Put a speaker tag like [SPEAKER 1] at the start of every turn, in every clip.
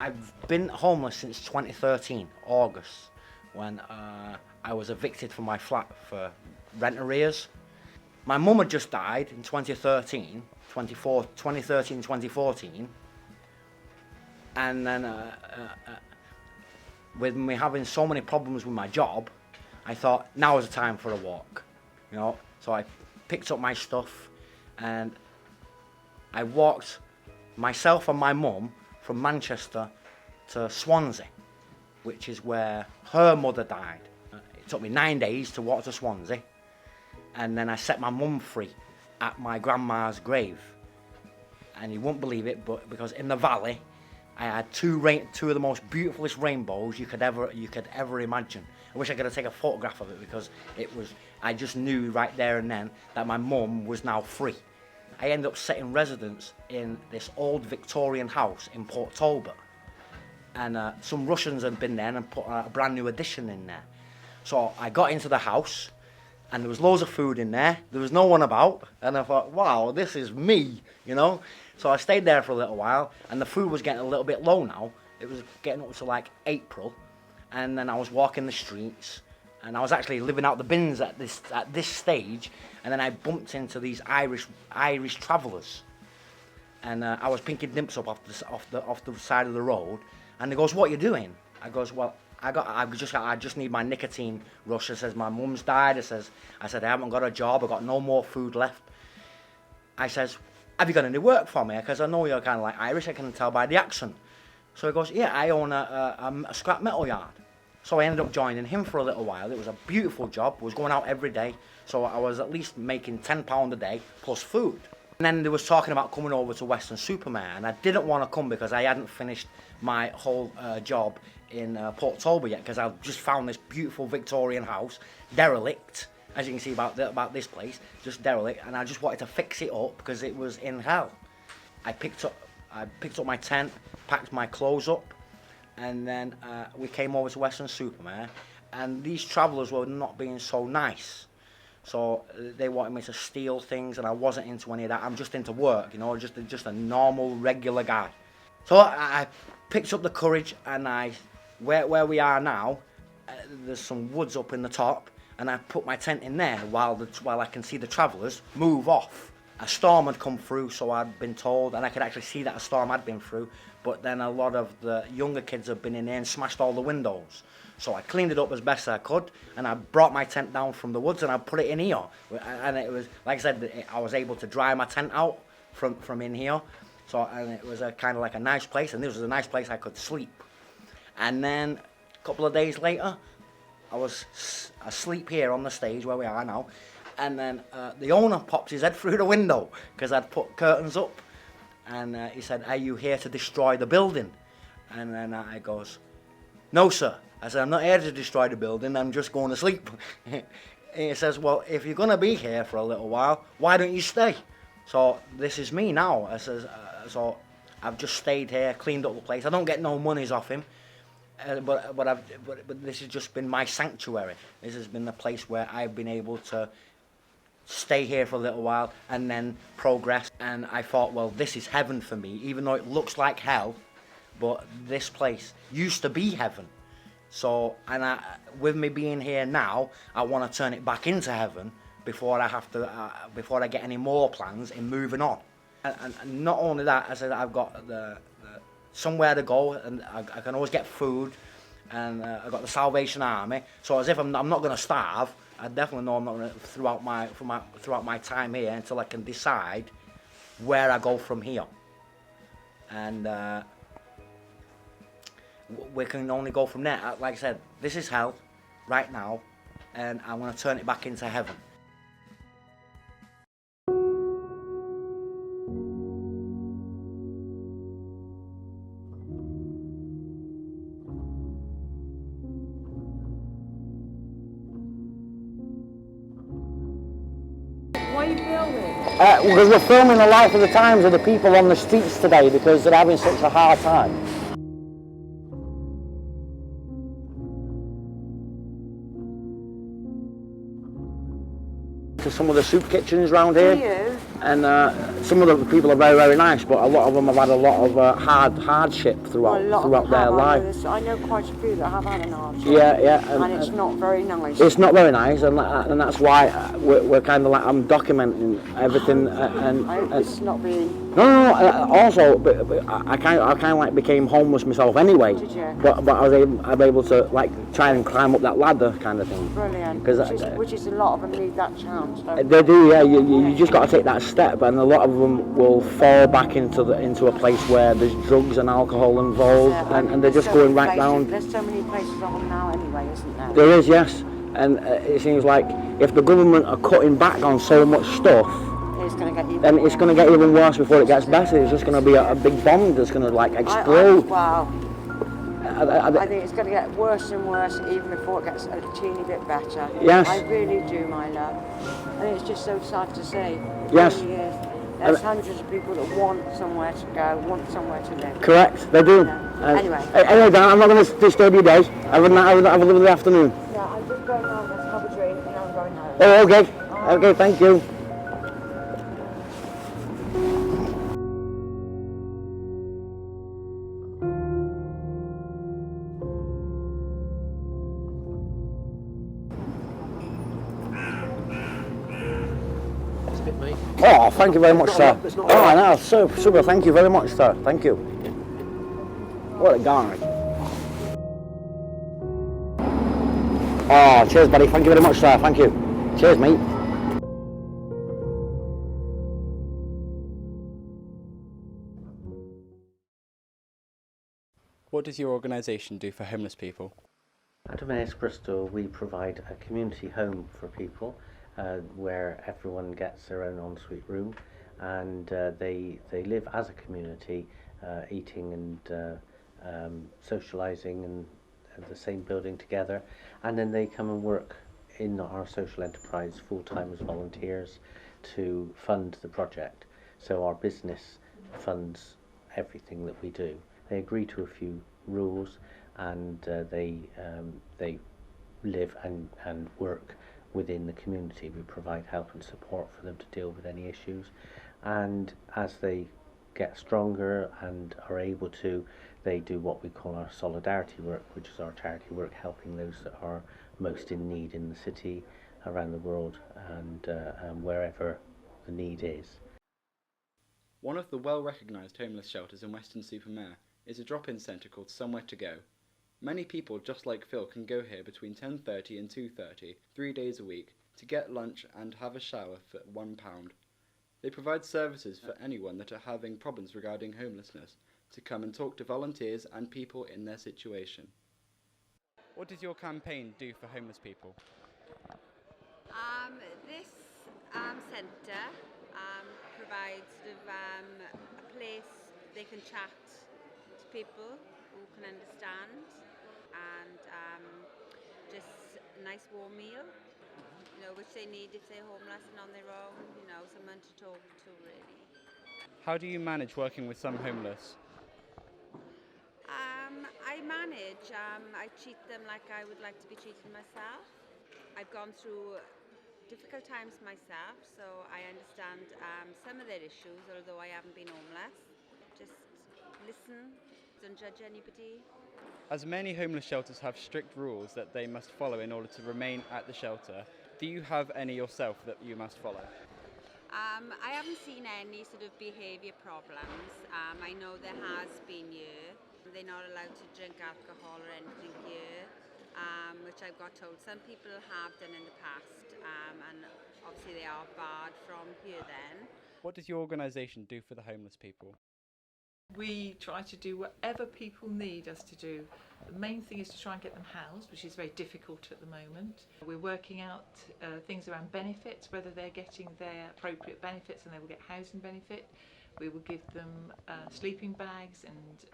[SPEAKER 1] I've been homeless since 2013, August, when I was evicted from my flat for rent arrears. My mum had just died in 2013, 2014, and then with me having so many problems with my job, I thought now is the time for a walk, you know. So I picked up my stuff and I walked myself and my mum from Manchester to Swansea, which is where her mother died. It took me 9 days to walk to Swansea, and then I set my mum free at my grandma's grave. And you won't believe it, but because in the valley, I had two of the most beautifulest rainbows you could ever imagine. I wish I could have taken a photograph of it, because I just knew right there and then that my mum was now free. I ended up setting residence in this old Victorian house in Port Talbot, and some Russians had been there and put a brand new addition in there. So I got into the house and there was loads of food in there. There was no one about, and I thought, wow, this is me, you know. So I stayed there for a little while, and the food was getting a little bit low now. It was getting up to like April, and then I was walking the streets, and I was actually living out the bins at this stage, and then I bumped into these Irish travellers, and I was pinking dimps up off the side of the road, and he goes, "What are you doing?" I goes, "Well, I just need my nicotine rush." I says, "My mum's died." I said, "I haven't got a job. I've got no more food left." I says, "Have you got any work for me? Because I know you're kind of like Irish. I can tell by the accent." So he goes, "Yeah, I own a scrap metal yard." So I ended up joining him for a little while. It was a beautiful job. I was going out every day, so I was at least making £10 a day plus food. And then they was talking about coming over to Weston Supermare, and I didn't want to come because I hadn't finished my whole job in Port Talbot yet, because I just found this beautiful Victorian house, derelict, as you can see about this place, just derelict, and I just wanted to fix it up because it was in hell. I picked up my tent, packed my clothes up, and then we came over to Weston Supermare, and these travellers were not being so nice. So they wanted me to steal things, and I wasn't into any of that. I'm just into work, you know, just a normal, regular guy. So I picked up the courage, and where we are now, there's some woods up in the top, and I put my tent in there while I can see the travellers move off. A storm had come through, so I'd been told, and I could actually see that a storm had been through, but then a lot of the younger kids had been in there and smashed all the windows. So I cleaned it up as best I could, and I brought my tent down from the woods and I put it in here. And it was, like I said, I was able to dry my tent out from in here. So, and it was kind of like a nice place, and this was a nice place I could sleep. And then a couple of days later, I was asleep here on the stage where we are now, and then the owner popped his head through the window because I'd put curtains up, and he said, "Are you here to destroy the building?" And then I goes, "No, sir." I said, "I'm not here to destroy the building, I'm just going to sleep." And he says, "Well, if you're going to be here for a little while, why don't you stay?" So this is me now. I says, so I've just stayed here, cleaned up the place. I don't get no monies off him. But this has just been my sanctuary. This has been the place where I've been able to stay here for a little while and then progress. And I thought, well, this is heaven for me, even though it looks like hell. But this place used to be heaven. So, and with me being here now, I want to turn it back into heaven before I get any more plans in moving on. And not only that, I said I've got the somewhere to go, and I can always get food, and I've got the Salvation Army. So as if I'm not going to starve, I definitely know I'm not going to throughout my time here until I can decide where I go from here. And we can only go from there. Like I said, this is hell right now, and I'm going to turn it back into heaven.
[SPEAKER 2] Why are you filming?
[SPEAKER 1] Because we're filming the life of the times of the people on the streets today, because they're having such a hard time. To some of the soup kitchens around here.
[SPEAKER 2] Do you?
[SPEAKER 1] And some of the people are very, very nice, but a lot of them have had a lot of hardship throughout their life.
[SPEAKER 2] I know quite a few that have had an hardship.
[SPEAKER 1] Yeah,
[SPEAKER 2] and it's not very nice.
[SPEAKER 1] It's not very nice, and that's why we're kind of like, I'm documenting everything.
[SPEAKER 2] I hope this is not being...
[SPEAKER 1] No. Also, but I kind of like became homeless myself anyway.
[SPEAKER 2] Did you?
[SPEAKER 1] But I was able to like try and climb up that ladder kind of thing.
[SPEAKER 2] Brilliant. Which is a lot of them need that chance.
[SPEAKER 1] They do, yeah. You just got to take that step, and a lot of them will fall back into a place where there's drugs and alcohol involved, and they're just going right round.
[SPEAKER 2] There's so many places on now anyway, isn't there?
[SPEAKER 1] There is, yes. And it seems like if the government are cutting back on so much stuff, then it's going to get even worse before it gets better. It's just going to be a big bomb that's going to like explode.
[SPEAKER 2] I think it's going to get worse and worse even before it gets a teeny bit better.
[SPEAKER 1] Yes.
[SPEAKER 2] I really do, my love. And it's just so sad to see. It
[SPEAKER 1] yes.
[SPEAKER 2] Really is. There's hundreds of people that want somewhere to go, want somewhere to live.
[SPEAKER 1] Correct, they do.
[SPEAKER 2] Anyway,
[SPEAKER 1] Dan, I'm not going to disturb your day. Have a lovely afternoon.
[SPEAKER 2] Yeah, I'm just going home, let's have a drink, and I'm going home.
[SPEAKER 1] Oh, okay. Okay, thank you. Oh, thank you very much, sir. Oh, no, super. Thank you very much, sir. Thank you. What a guy. Oh, cheers, buddy. Thank you very much, sir. Thank you. Cheers, mate.
[SPEAKER 3] What does your organisation do for homeless people?
[SPEAKER 4] At Venice Bristol, we provide a community home for people where everyone gets their own ensuite room, and they live as a community, eating and socialising in the same building together, and then they come and work in our social enterprise full-time as volunteers to fund the project. So our business funds everything that we do. They agree to a few rules, and they live and work within the community. We provide help and support for them to deal with any issues, and as they get stronger and are able to, they do what we call our solidarity work, which is our charity work, helping those that are most in need in the city, around the world, and wherever the need is.
[SPEAKER 3] One of the well-recognised homeless shelters in Weston-super-Mare is a drop-in centre called Somewhere to Go. Many people just like Phil can go here between 10:30 and 2:30, 3 days a week, to get lunch and have a shower for £1. They provide services for anyone that are having problems regarding homelessness, to come and talk to volunteers and people in their situation. What does your campaign do for homeless people?
[SPEAKER 5] This centre provides a place they can chat to people who can understand, and just a nice warm meal, which they need if they're homeless and on their own, someone to talk to really.
[SPEAKER 3] How do you manage working with some homeless?
[SPEAKER 5] I manage, I treat them like I would like to be treated myself. I've gone through difficult times myself, so I understand some of their issues, although I haven't been homeless. Just listen, don't judge anybody.
[SPEAKER 3] As many homeless shelters have strict rules that they must follow in order to remain at the shelter, do you have any yourself that you must follow?
[SPEAKER 5] I haven't seen any sort of behaviour problems. I know there has been here. They're not allowed to drink alcohol or anything here, which I've got told some people have done in the past, and obviously they are barred from here then.
[SPEAKER 3] What does your organisation do for the homeless people?
[SPEAKER 6] We try to do whatever people need us to do. The main thing is to try and get them housed, which is very difficult at the moment. We're working out things around benefits, whether they're getting their appropriate benefits and they will get housing benefit. We will give them sleeping bags and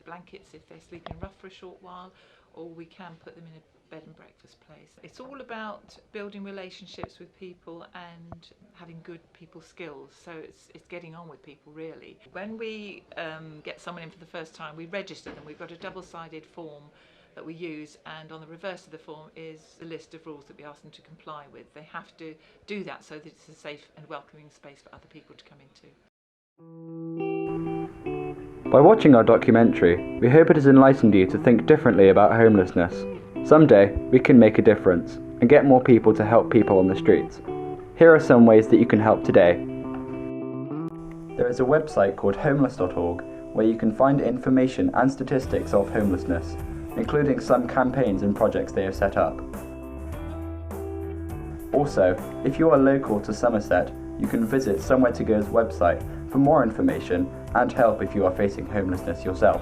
[SPEAKER 6] blankets if they're sleeping rough for a short while, or we can put them in a bed and breakfast place. It's all about building relationships with people and having good people skills, so it's getting on with people really. When we get someone in for the first time, we register them. We've got a double-sided form that we use, and on the reverse of the form is the list of rules that we ask them to comply with. They have to do that so that it's a safe and welcoming space for other people to come into.
[SPEAKER 3] By watching our documentary, we hope it has enlightened you to think differently about homelessness. Someday, we can make a difference and get more people to help people on the streets. Here are some ways that you can help today. There is a website called homeless.org where you can find information and statistics of homelessness, including some campaigns and projects they have set up. Also, if you are local to Somerset, you can visit Somewhere to Go's website for more information and help if you are facing homelessness yourself.